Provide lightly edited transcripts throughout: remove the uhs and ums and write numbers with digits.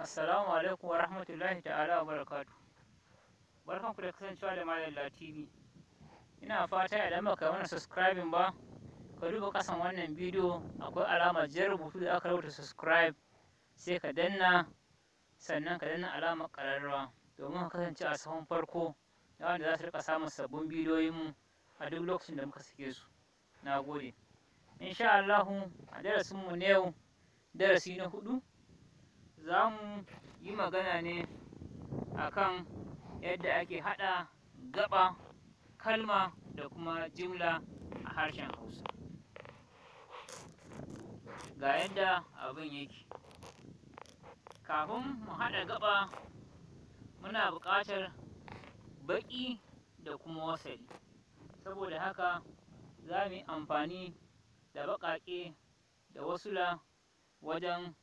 Assalamu alaikum wa rahmatullahi ta'ala wa barakatu. Barkanku da kasancewa da Malalla TV. Ina fata idan baka mana subscribing ba, ka duba kasan wannan bidiyo akwai alamar jan rubutu da aka rubuta subscribe, sai ka danna, sannan ka danna alamar ƙararrawa domin ka kasance a sahun farko da wanda za su rika samun sabbin bidiyoyinmu a duk lokacin da muka sake su. Na gode. Insha Allahu a darasinmu na yau, darasi na 4, za mu yi magana ne akan yadda ake haɗa gaba, kalma da kuma jimla a harshen Hausa. Ga yadda abin yake. Kafin mu haɗa gaba, muna buƙatar baƙi da kuma wasali. Saboda haka za mu yi amfani da baƙaƙe da wasula wajen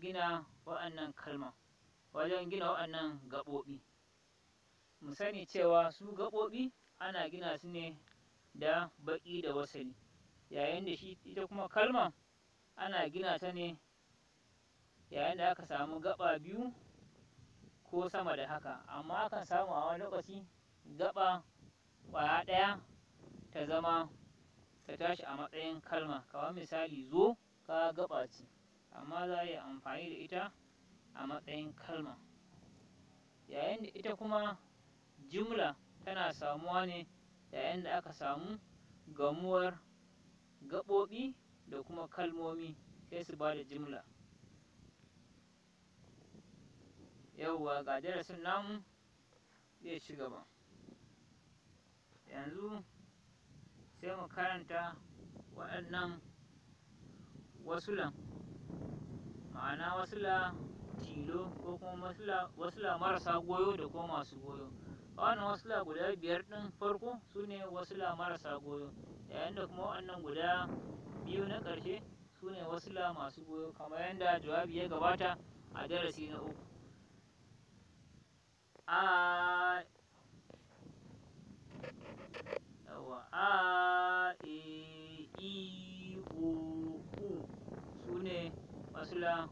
gina waɗannan kalma, wajen gina waɗannan gaɓoɓi. Mu sani cewa su gaɓoɓi ana gina su ne da baƙi da wasali, yayin da ita kuma kalma ana gina ta ne yayin da aka samu gaɓa biyu ko sama da haka, amma akan samu a wani lokaci gaɓa ƙwaya ɗaya ta zama ta tashi a matsayin kalma. Kamar misali zo, ka gaɓa ce, amma za a yi amfani da ita a matsayin kalma. Yayin da ita kuma jumla tana samuwa ne yayin da aka samu gamuwar gaɓoɓi da kuma kalmomi sai su ba da jumla. Yauwa ga darasin namu zai ci gaba. Yanzu sai mu karanta waɗannan wasulan, ma'ana wasula tilo ko kuma wasula marasa goyo da kuma masu goyo. Wannan wasula guda 5 ɗin farko su ne wasula marasa goyo, yayin da kuma waɗannan guda 2 na ƙarshe su ne wasula masu goyo, kamar yadda jawabi ya gabata a darasi na 3. A, E, I, O, U su ne wasula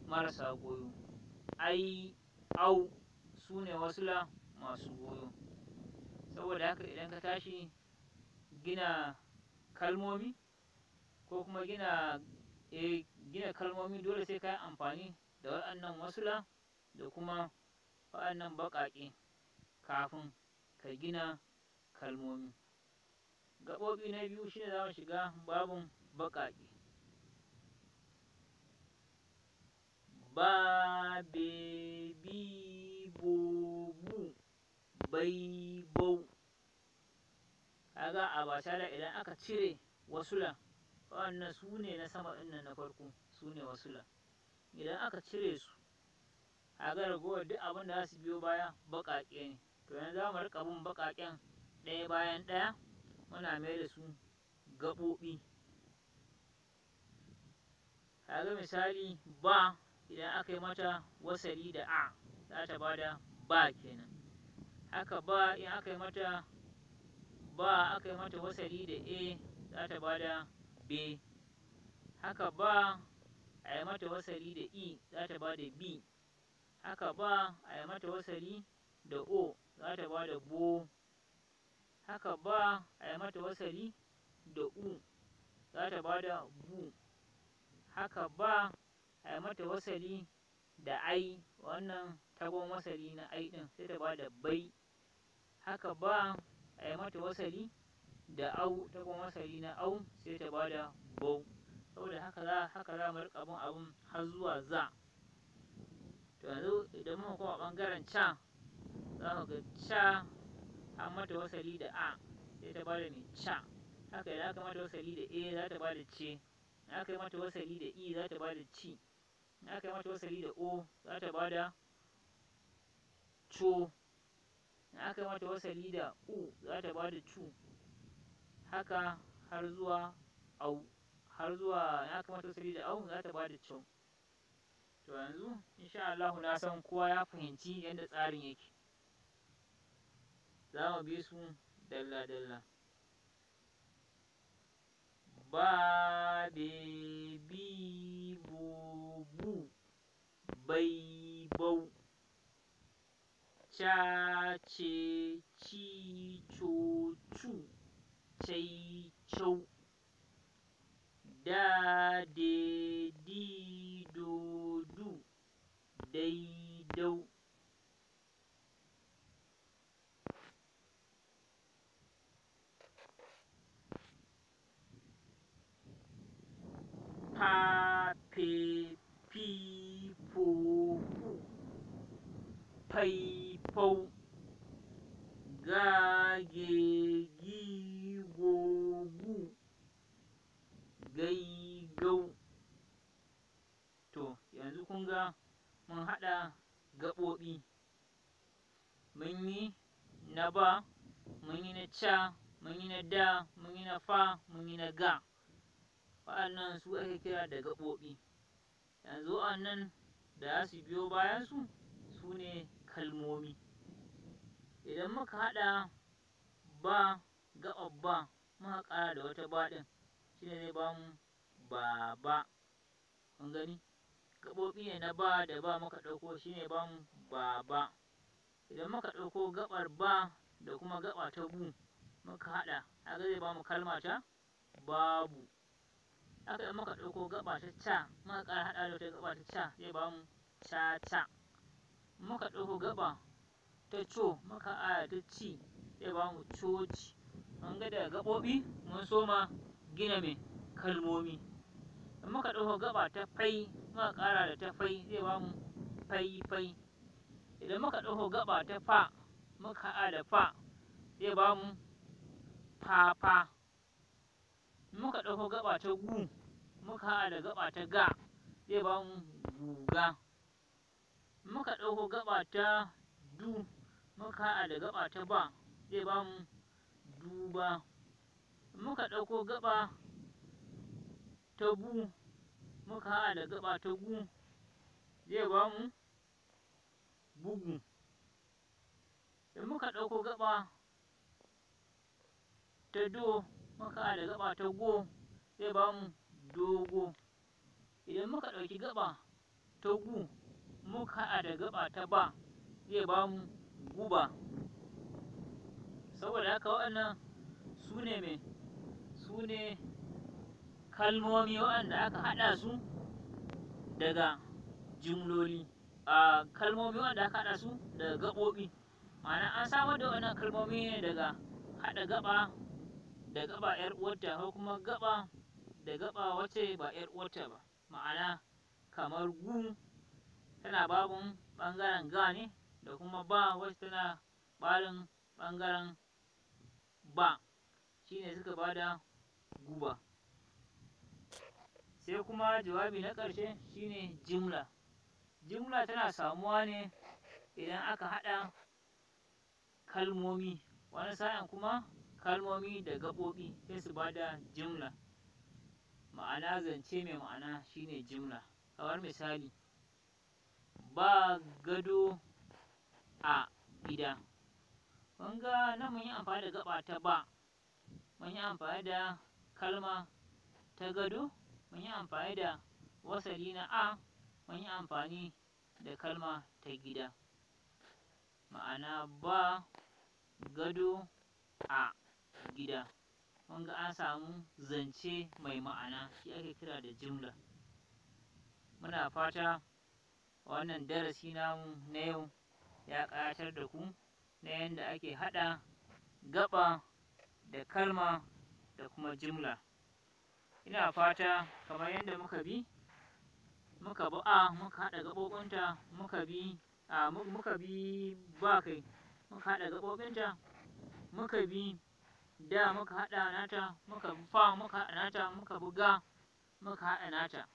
marasa goyo. Ai, au su ne wasula masu goyo. Saboda haka idan ka tashi gina kalmomi ko kuma gina kalmomi, dole sai ka yi amfani da waɗannan wasula da kuma waɗannan baƙaƙe kafin ka gina kalmomi. Gaɓoɓi na biyu shi ne za mu shiga babin baƙaƙe. Ba, be, bi, bo, bu, bai, bau. Kaga a basala idan aka cire wasula, waɗannan su ne na sama ɗin na farko, su ne wasula. Idan aka cire su, kaga ragowar duk abin da za su biyo baya baƙaƙe ne. To yanzu za mu riƙa bin baƙaƙen ɗaya bayan ɗaya, muna mai da su gaɓoɓi. Kaga misali ba, idan aka yi mata wasali da a, za ta ba da ba kenan. Haka ba in aka yi mata wasali da e, za ta ba da be. Haka ba a yi mata wasali da i, za ta ba da bi. Haka ba a yi mata wasali da o, za ta ba da bo. Haka ba a yi mata wasali da u, za ta ba da bu. Haka ba a yi mata wasali da ai, wannan tagon wasali na ai ɗin, sai ta ba da bai. Haka ba a yi mata wasali da au, tagon wasali na au, sai ta ba da bau. Saboda haka za mu riƙa bin abin har zuwa za. To yanzu idan muka koma ɓangaren ca, za mu ga ca an mata wasali da a, sai ta ba da mai ca. Haka idan aka mata wasali da e, za ta ba da ce. In aka yi mata wasali da i, za ta ba da ci. In aka yi mata wasali da o, za ta ba da co. In aka yi mata wasali da u, za ta ba da cu. Haka har zuwa au, in aka mata wasali da au, za ta ba da cau. To yanzu insha Allah na san kowa ya fahimci yadda tsarin yake. Za mu bi su dalla-dalla. Ba, be, bi, bo, bu, bai, ca, ce, ci, co, cu, cai, cau, da, de, di, do, du, dai, dau. Fa, fe, fi, fo, fu, fai, fau, ga, ge, gi, go, gu, gai, gau. To, yanzu kun ga mun haɗa gaɓoɓi. Mun yi na ba, mun yi na ca, mun yi na da, mun yi na fa, mun yi na ga. Waɗannan su ake kira da gaɓoɓi. Yanzu waɗannan da za su biyo bayansu su ne kalmomi. Idan muka haɗa ba, gaɓar ba, muka ƙara da wata ba ɗin, shi ne zai ba mu baba. Kun gani? Gaɓoɓi ne na ba da ba muka ɗauko, shi ne ba mu baba. Idan muka ɗauko gaɓar ba da kuma gaɓa ta bu muka haɗa, haka zai ba mu kalma ta babu. Haka in muka ɗauko gaɓa ta ca muka ƙara haɗa da wata gaɓa ta ca zai ba mu ca-ca. Muka ɗauko gaɓa ta co muka haɗa ta ci zai ba mu coci. Mun ga daga gaɓoɓi mun soma gina mai kalmomi. In muka ɗauko gaɓa ta fai muka ƙara da ta fai zai ba mu fai-fai. Idan muka ɗauko gaɓa ta fa muka haɗa da fa zai ba mu fa-fa. In muka ɗauko gaɓa ta gu muka haɗa da gaɓa ta ga zai ba mu guga. In muka ɗauko gaɓa ta du muka haɗa da gaɓa ta ba zai ba mu duba. In muka ɗauko gaɓa ta bu muka haɗa da gaɓa ta gu zai ba mu bugu. In muka ɗauko gaɓa ta do muka haɗa da gaɓa ta go zai ba mu dogo. Idan muka ɗauki gaɓa ta gu muka haɗa da gaɓa ta ba zai ba mu guba. Saboda haka waɗannan su ne mai su ne kalmomi waɗanda aka haɗa su daga jumloli. Kalmomi waɗanda aka haɗa su daga gaɓoɓi. Ma'ana an samar da waɗannan kalmomi ne daga haɗa gaɓa da gaɓa 'yar uwarta ko kuma gaɓa da gaɓa wacce ba 'yar uwarta ba. Ma'ana kamar gu tana babun ɓangaren ga ne da kuma ba wacce tana ɓarin ɓangaren ba, shi ne suka ba da guba. Sai kuma jawabi na ƙarshe shi ne jimla. Jimla tana samuwa ne idan aka haɗa kalmomi, wani sa'in kuma kalmomi da gaɓoɓi sai su ba da jimla. Ma'ana zance mai ma'ana shi ne jimla. Kamar misali, ba gado a gida. Kun ga nan mun yi amfani da gaɓa ta ba, mun yi amfani da kalma ta gado, mun yi amfani da wasali na a, mun yi amfani da kalma ta gida. Ma'ana ba gado a gida. Kun ga an samu zance mai ma'ana, shi ake kira da jimla. Muna fata wannan darasi namu na yau ya ƙayatar da ku na yadda ake haɗa gaɓa da kalma da kuma jimla. Ina fata kamar yadda muka bi a muka haɗa gaɓoɓinta, muka bi ba kai muka haɗa gaɓoɓinta, muka bi da muka haɗa nata, muka bi fa muka haɗa nata, muka bi ga muka haɗa nata.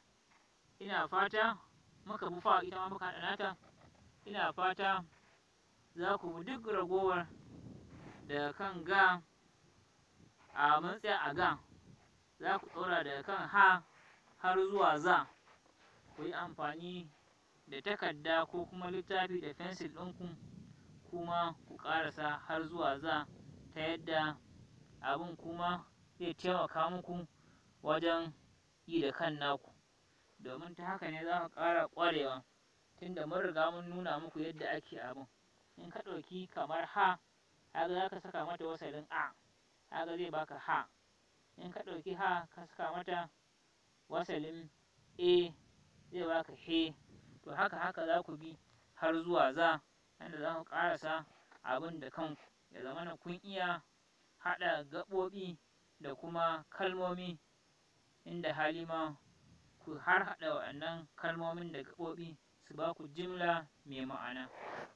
Ina fata muka bi fa ita ma muka haɗa nata. Ina fata za ku bi duk ragowar daga kan ga mun tsaya a ga, za ku ɗora daga kan ha har zuwa za. Ku yi amfani da takarda ko kuma littafi da fensil ɗinku kuma ku ƙarasa har zuwa za, ta yadda abin kuma zai taimaka muku wajen yi da kan naku, domin ta haka ne za ku ƙara ƙwarewa, tunda mun riga mun nuna muku yadda ake abin. in ka ɗauki kamar ha, kaga za ka saka mata wasalin a, kaga zai baka ha. In ka ɗauki ha ka saka mata wasalin e, zai baka he. To haka za ku bi har zuwa za, yanda za ku ƙarasa abin da kanku, ya zamana kun iya haɗa gaɓoɓi da kuma kalmomi, inda hali ma ku harhaɗa waɗannan kalmomin da gaɓoɓi su ba ku jimla mai ma'ana.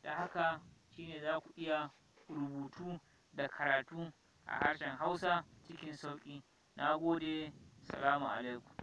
Da haka shine za ku iya rubutu da karatu a harshen Hausa cikin sauƙi. Na gode, salamu alaikum.